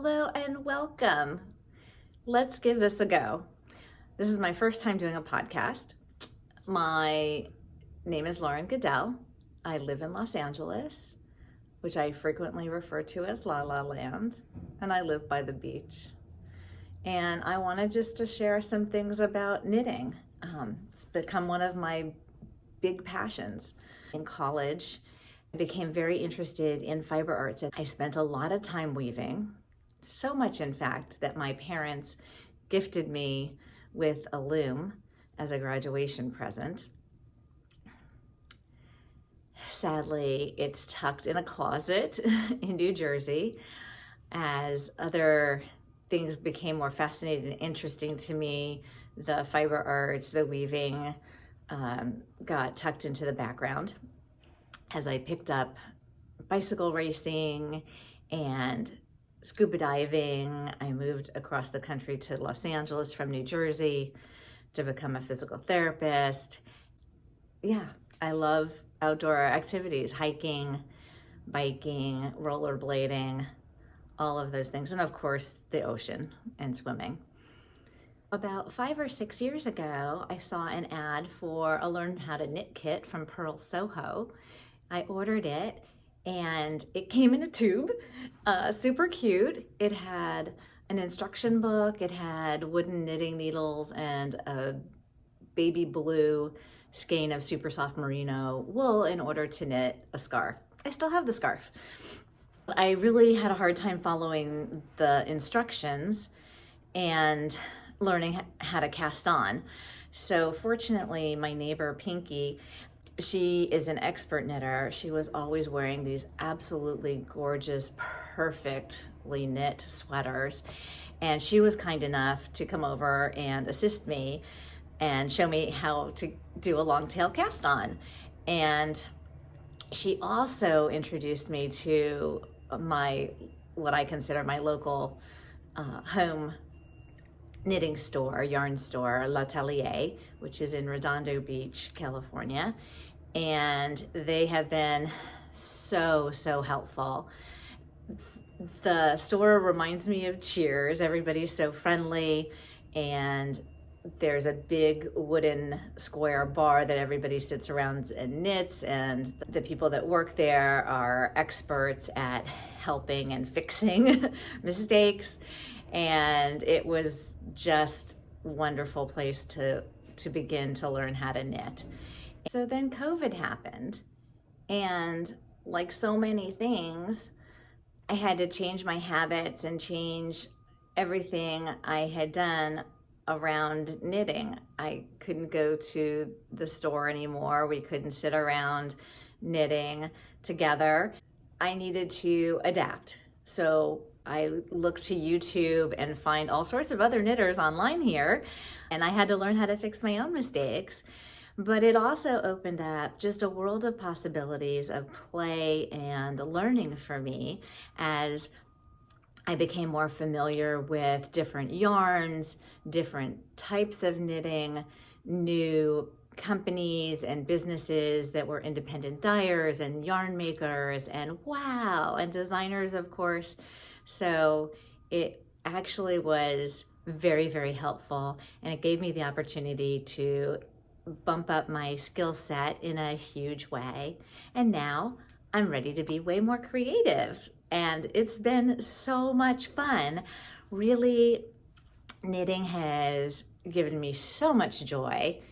Hello and welcome. Let's give this a go. This is my first time doing a podcast. My name is Lauren Goodell. I live in Los Angeles, which I frequently refer to as La La Land, and I live by the beach. And I wanted just to share some things about knitting. It's become one of my big passions. In college, I became very interested in fiber arts. I spent a lot of time weaving, so much in fact that my parents gifted me with a loom as a graduation present. Sadly, it's tucked in a closet in New Jersey. As other things became more fascinating and interesting to me, the fiber arts, the weaving got tucked into the background as I picked up bicycle racing and scuba diving. I moved across the country to Los Angeles from New Jersey to become a physical therapist. Yeah, I love outdoor activities, hiking, biking, rollerblading, all of those things. And of course, the ocean and swimming. About 5 or 6 years ago, I saw an ad for a Learn How to Knit kit from Pearl Soho. I ordered it and it came in a tube, super cute. It had an instruction book, it had wooden knitting needles and a baby blue skein of super soft merino wool in order to knit a scarf. I still have the scarf. I really had a hard time following the instructions and learning how to cast on. So fortunately, my neighbor Pinky, she is an expert knitter. She was always wearing these absolutely gorgeous, perfectly knit sweaters. And she was kind enough to come over and assist me and show me how to do a long tail cast on. And she also introduced me to what I consider my local home knitting store, yarn store, L'Atelier, which is in Redondo Beach, California. And they have been so helpful. The store reminds me of Cheers. Everybody's so friendly, and there's a big wooden square bar that everybody sits around and knits, and the people that work there are experts at helping and fixing mistakes. And it was just a wonderful place to begin to learn how to knit. So then COVID happened, and like so many things, I had to change my habits and change everything I had done around knitting. I couldn't go to the store anymore. We couldn't sit around knitting together. I needed to adapt. So I looked to YouTube and find all sorts of other knitters online here, and I had to learn how to fix my own mistakes. But it also opened up just a world of possibilities of play and learning for me as I became more familiar with different yarns, different types of knitting, new companies and businesses that were independent dyers and yarn makers and and designers, of course. So it actually was very helpful, and it gave me the opportunity to bump up my skill set in a huge way. And now I'm ready to be way more creative. And it's been so much fun. Really, knitting has given me so much joy.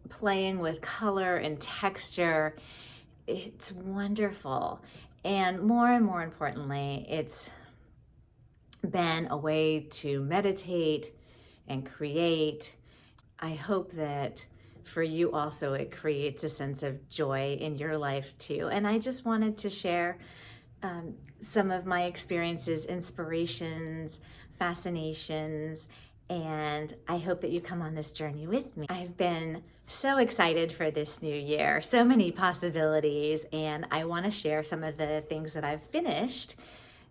Playing with color and texture, it's wonderful. And more importantly, it's been a way to meditate and create. I hope that for you also it creates a sense of joy in your life too. And I just wanted to share some of my experiences, inspirations, fascinations, and I hope that you come on this journey with me. I've been so excited for this new year, so many possibilities, and I want to share some of the things that I've finished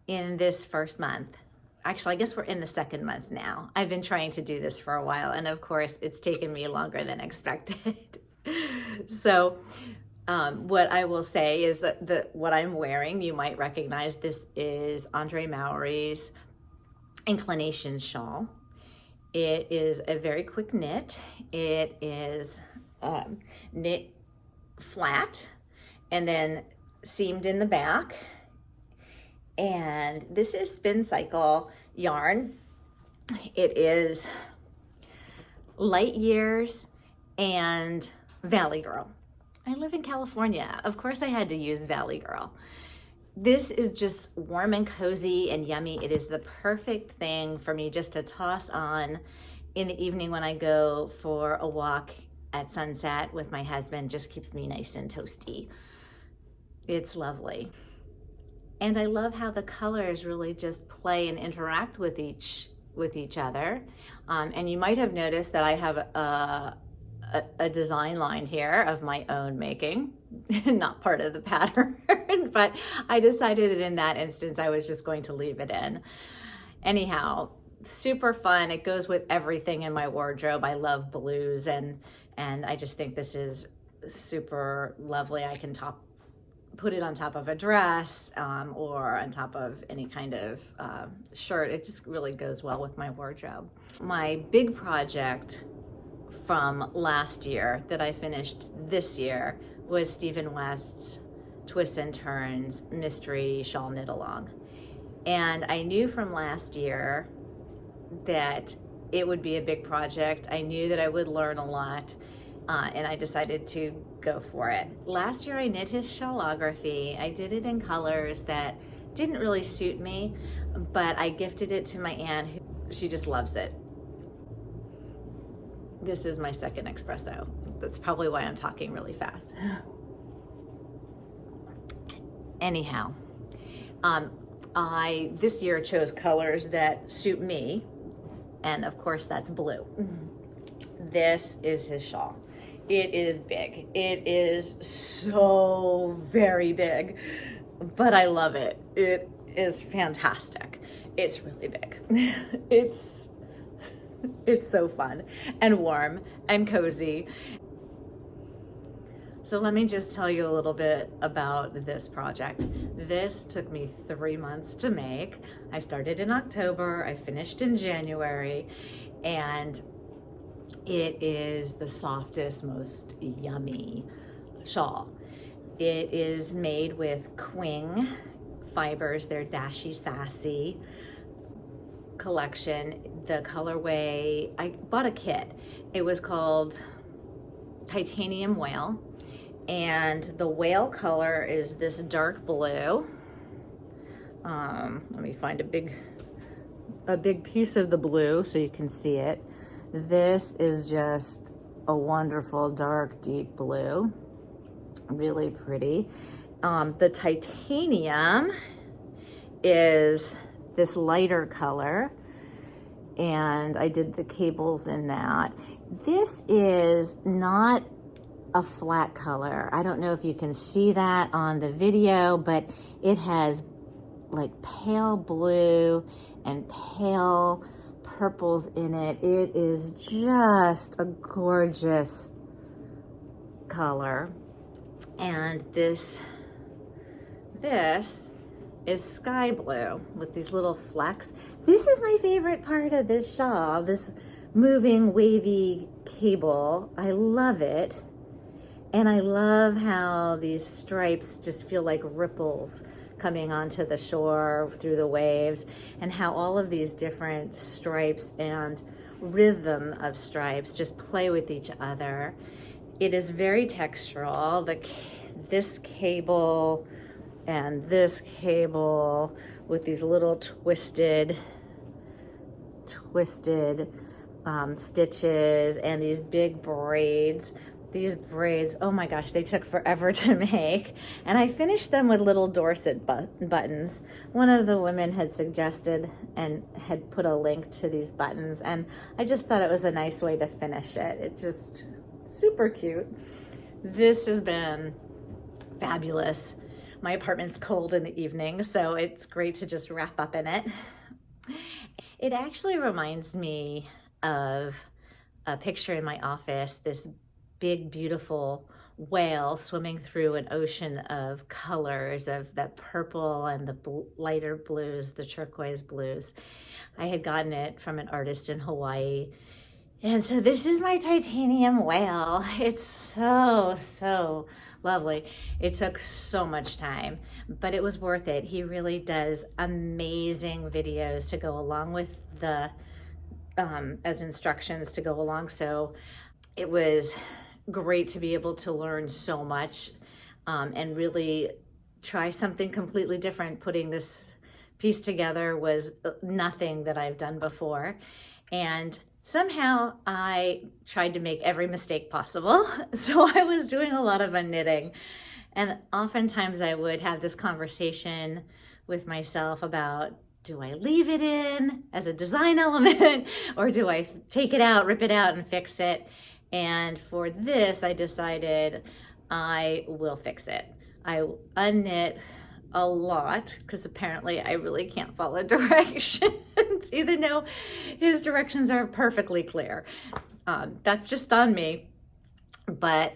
in this first month. Actually, I guess we're in the second month now. I've been trying to do this for a while, and of course, it's taken me longer than expected. So What I will say is that what I'm wearing, you might recognize, this is Andre Maury's Inclination shawl. It is a very quick knit. It is knit flat and then seamed in the back. And this is Spin Cycle yarn. It is Light Years and Valley Girl. I live in California. Of course I had to use Valley Girl. This is just warm and cozy and yummy. It is the perfect thing for me just to toss on in the evening when I go for a walk at sunset with my husband. Just keeps me nice and toasty. It's lovely. And I love how the colors really just play and interact with each other. And you might have noticed that I have a design line here of my own making, not part of the pattern, but I decided that in that instance, I was just going to leave it in. Anyhow, super fun. It goes with everything in my wardrobe. I love blues, and I just think this is super lovely. I can put it on top of a dress or on top of any kind of shirt. It just really goes well with my wardrobe. My big project from last year that I finished this year was Stephen West's Twists and Turns Mystery Shawl Knit Along. And I knew from last year that it would be a big project. I knew that I would learn a lot, and I decided to go for it. Last year I knit his shawlography. I did it in colors that didn't really suit me, but I gifted it to my aunt. She just loves it. This is my second espresso. That's probably why I'm talking really fast. Anyhow, I this year chose colors that suit me, and of course that's blue. This is his shawl. It is big. It is so very big, but I love it. It is fantastic. It's really big. It's so fun and warm and cozy. So let me just tell you a little bit about this project. This took me 3 months to make. I started in October, I finished in January, and it is the softest, most yummy shawl. It is made with Quing fibers. They're Dashy Sassy collection. The colorway, I bought a kit. It was called Titanium Whale, and the whale color is this dark blue. Let me find a big piece of the blue so you can see it. This is just a wonderful dark deep blue, really pretty. The titanium is this lighter color, and I did the cables in that. This is not a flat color. I don't know if you can see that on the video, but it has like pale blue and pale purples in it. It is just a gorgeous color. And this is sky blue with these little flecks. This is my favorite part of this shawl, this moving wavy cable. I love it. And I love how these stripes just feel like ripples coming onto the shore through the waves, and how all of these different stripes and rhythm of stripes just play with each other. It is very textural. This cable and this cable with these little twisted stitches and these big braids. These braids, oh my gosh, they took forever to make. And I finished them with little Dorset buttons. One of the women had suggested and had put a link to these buttons, and I just thought it was a nice way to finish it. It just super cute. This has been fabulous. My apartment's cold in the evening, so it's great to just wrap up in it. It actually reminds me of a picture in my office, this big, beautiful whale swimming through an ocean of colors, of that purple and the lighter blues, the turquoise blues. I had gotten it from an artist in Hawaii. And so this is my titanium whale. It's so lovely. It took so much time, but it was worth it. He really does amazing videos to go along with the, as instructions to go along. So it was great to be able to learn so much and really try something completely different. Putting this piece together was nothing that I've done before. And somehow I tried to make every mistake possible. So I was doing a lot of unknitting. And oftentimes I would have this conversation with myself about, do I leave it in as a design element or do I take it out, rip it out and fix it? And for this, I decided I will fix it. I unknit a lot because apparently I really can't follow directions, even though his directions are perfectly clear. That's just on me. But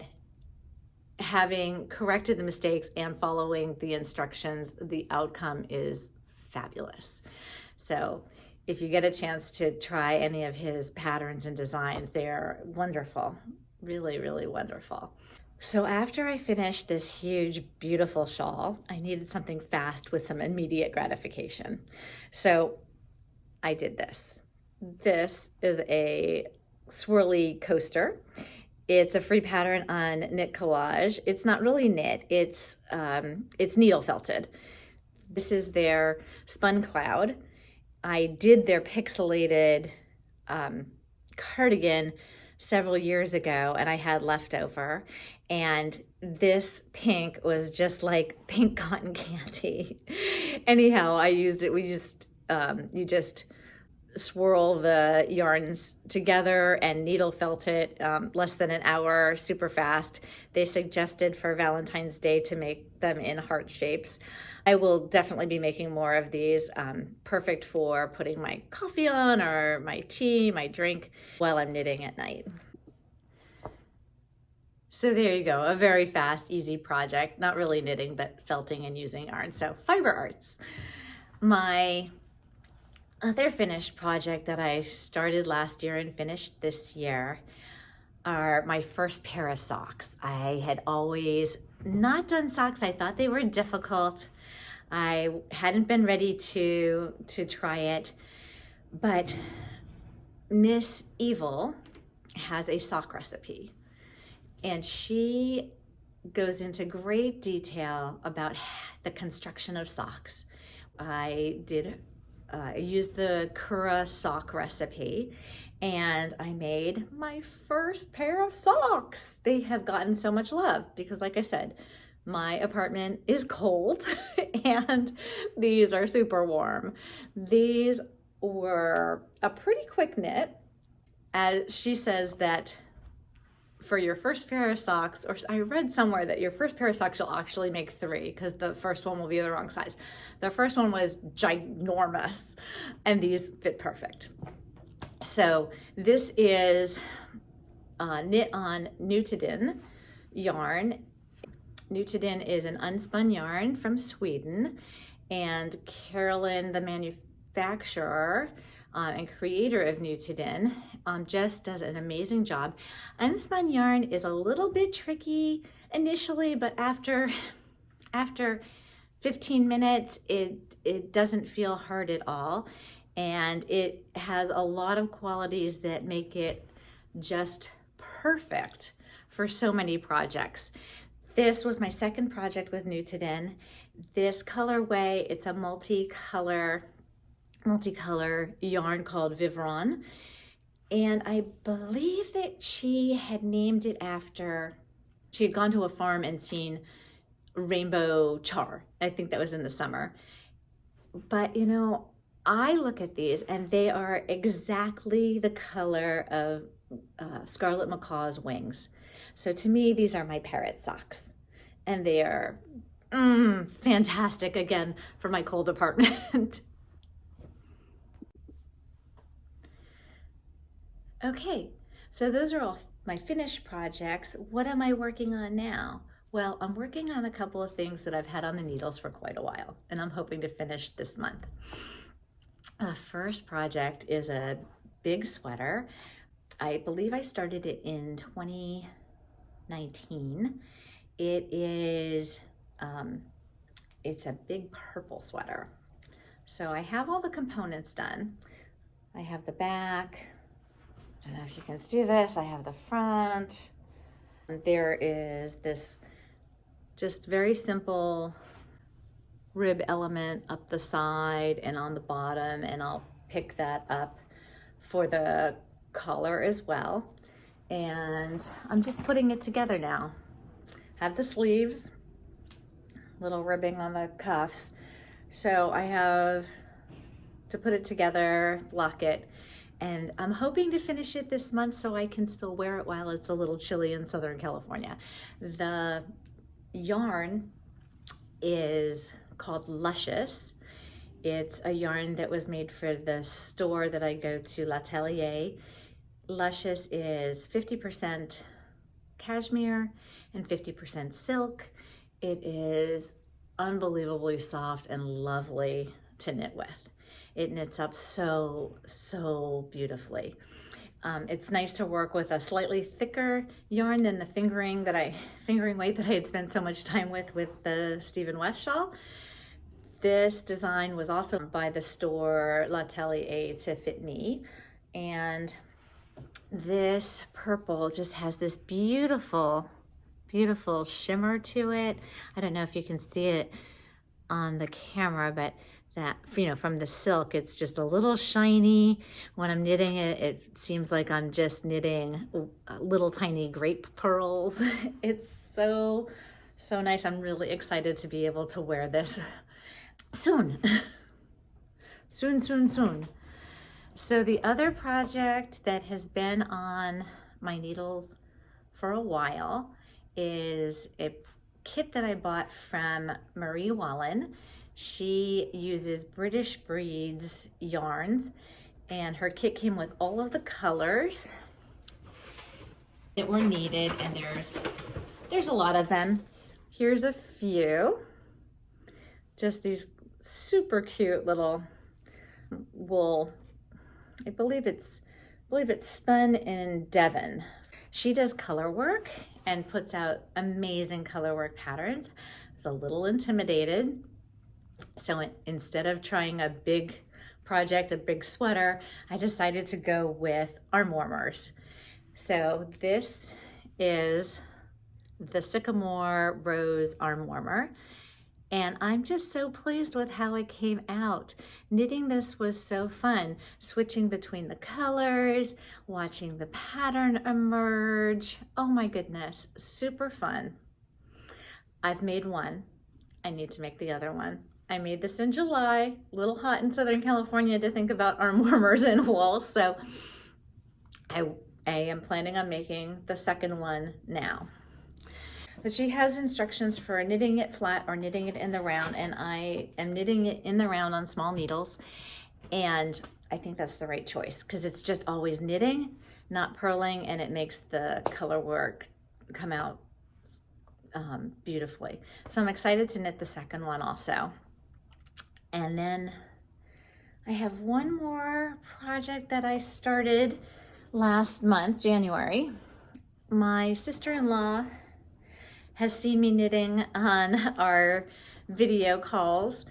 having corrected the mistakes and following the instructions, the outcome is fabulous. So if you get a chance to try any of his patterns and designs, they're wonderful, really wonderful. So after I finished this huge, beautiful shawl, I needed something fast with some immediate gratification. So I did this. This is a swirly coaster. It's a free pattern on Knit Collage. It's not really knit, it's needle felted. This is their spun cloud. I did their pixelated cardigan several years ago and I had leftover, and this pink was just like pink cotton candy. Anyhow, I used it. You just swirl the yarns together and needle felt it less than an hour, super fast. They suggested for Valentine's Day to make them in heart shapes. I will definitely be making more of these, perfect for putting my coffee on or my tea, my drink, while I'm knitting at night. So there you go, a very fast, easy project, not really knitting, but felting and using yarn. So fiber arts. My other finished project that I started last year and finished this year are my first pair of socks. I had always not done socks. I thought they were difficult. I hadn't been ready to try it, but Miss Evil has a sock recipe, and she goes into great detail about the construction of socks. I used the Kura sock recipe, and I made my first pair of socks. They have gotten so much love because, like I said, my apartment is cold and these are super warm. These were a pretty quick knit. As she says that for your first pair of socks, or I read somewhere that your first pair of socks you'll actually make 3 because the first one will be the wrong size. The first one was ginormous and these fit perfect. So this is knit on Nutidin yarn. Nutidin is an unspun yarn from Sweden, and Carolyn, the manufacturer and creator of Nutidin, just does an amazing job. Unspun yarn is a little bit tricky initially, but after 15 minutes, it doesn't feel hard at all, and it has a lot of qualities that make it just perfect for so many projects. This was my second project with Nutidin. This colorway, it's a multicolor yarn called Vivron. And I believe that she had named it after, she had gone to a farm and seen rainbow char. I think that was in the summer. But you know, I look at these and they are exactly the color of Scarlet Macaw's wings. So to me, these are my parrot socks, and they are fantastic, again, for my cold apartment. Okay, so those are all my finished projects, what am I working on now? Well, I'm working on a couple of things that I've had on the needles for quite a while, and I'm hoping to finish this month. The first project is a big sweater. I believe I started it in 2019. It is, it's a big purple sweater. So I have all the components done. I have the back. I don't know if you can see this. I have the front. There is this just very simple rib element up the side and on the bottom, and I'll pick that up for the collar as well. And I'm just putting it together now. Have the sleeves, little ribbing on the cuffs. So I have to put it together, block it, and I'm hoping to finish it this month so I can still wear it while it's a little chilly in Southern California. The yarn is called Luscious. It's a yarn that was made for the store that I go to, L'Atelier. Luscious is 50% cashmere and 50% silk. It is unbelievably soft and lovely to knit with. It knits up so beautifully. It's nice to work with a slightly thicker yarn than the fingering weight that I had spent so much time with the Stephen West shawl. This design was also by the store L'Atelier to fit me, and this purple just has this beautiful shimmer to it. I don't know if you can see it on the camera, but that, you know, from the silk, it's just a little shiny. When I'm knitting it, it seems like I'm just knitting little tiny grape pearls. It's so nice. I'm really excited to be able to wear this soon. soon. So the other project that has been on my needles for a while is a kit that I bought from Marie Wallin. She uses British Breeds yarns, and her kit came with all of the colors that were needed, and there's a lot of them. Here's a few. Just these super cute little wool. I believe it's spun in Devon. She does color work and puts out amazing color work patterns. I was a little intimidated. So instead of trying a big project, a big sweater, I decided to go with arm warmers. So this is the Sycamore Rose arm warmer, and I'm just so pleased with how it came out. Knitting this was so fun, switching between the colors, watching the pattern emerge. Oh my goodness, super fun. I've made one. I need to make the other one. I made this in July, a little hot in Southern California to think about arm warmers and wool, so I am planning on making the second one now. But she has instructions for knitting it flat or knitting it in the round, and I am knitting it in the round on small needles, and I think that's the right choice because it's just always knitting, not purling, and it makes the color work come out beautifully. So I'm excited to knit the second one also. And then I have one more project that I started last month, January. My sister-in-law has seen me knitting on our video calls,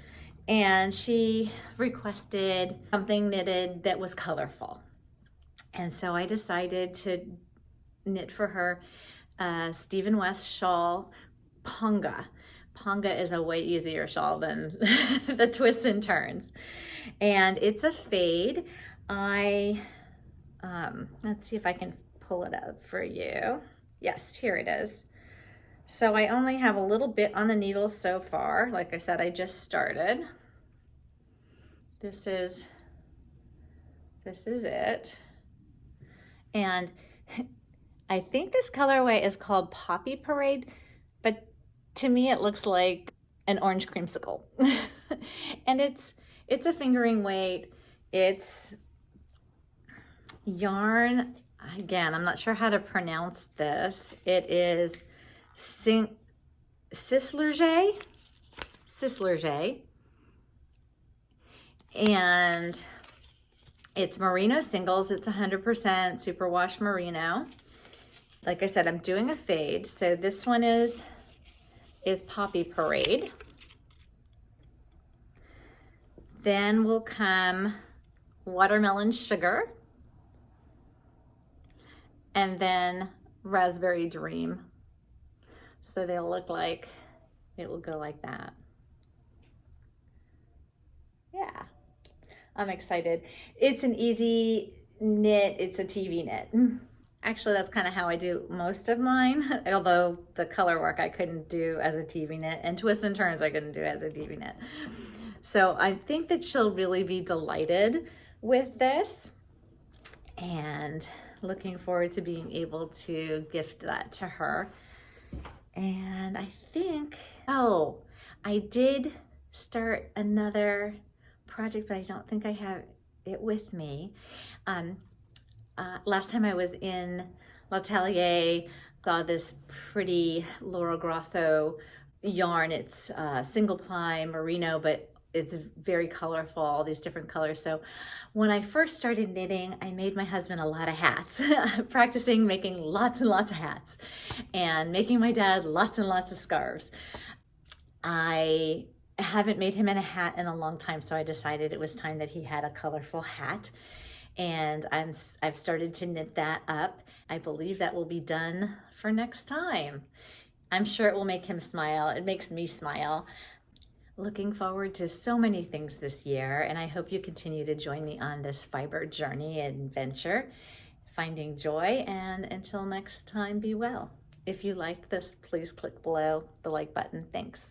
and she requested something knitted that was colorful. And so I decided to knit for her a Stephen West shawl, Ponga. Ponga is a way easier shawl than the twists and turns. And it's a fade. Let's see if I can pull it up for you. Yes, here it is. So I only have a little bit on the needles so far. Like I said, I just started. This is it. And I think this colorway is called Poppy Parade, but to me it looks like an orange creamsicle. And it's a fingering weight. It's yarn. again, I'm not sure how to pronounce this. It is Cislerge, and it's merino singles. It's 100% superwash merino. Like I said, I'm doing a fade. So this one is Poppy Parade. Then will come Watermelon Sugar. And then Raspberry Dream. So they'll look like, it will go like that. Yeah, I'm excited. It's an easy knit. It's a TV knit. Actually, that's kind of how I do most of mine, although the color work I couldn't do as a TV knit, and twists and turns I couldn't do as a TV knit. So I think that she'll really be delighted with this, and looking forward to being able to gift that to her. And I think, oh, I did start another project, but I don't think I have it with me. Last time I was in L'Atelier, saw this pretty Laura Grosso yarn. It's single ply merino, but it's very colorful, all these different colors. So when I first started knitting, I made my husband a lot of hats, practicing making lots and lots of hats, and making my dad lots and lots of scarves. I haven't made him in a hat in a long time, so I decided it was time that he had a colorful hat. And I've started to knit that up. I believe that will be done for next time. I'm sure it will make him smile. It makes me smile. Looking forward to so many things this year, and I hope you continue to join me on this fiber journey and adventure, finding joy. And until next time, be well. If you liked this, please click below the like button. Thanks.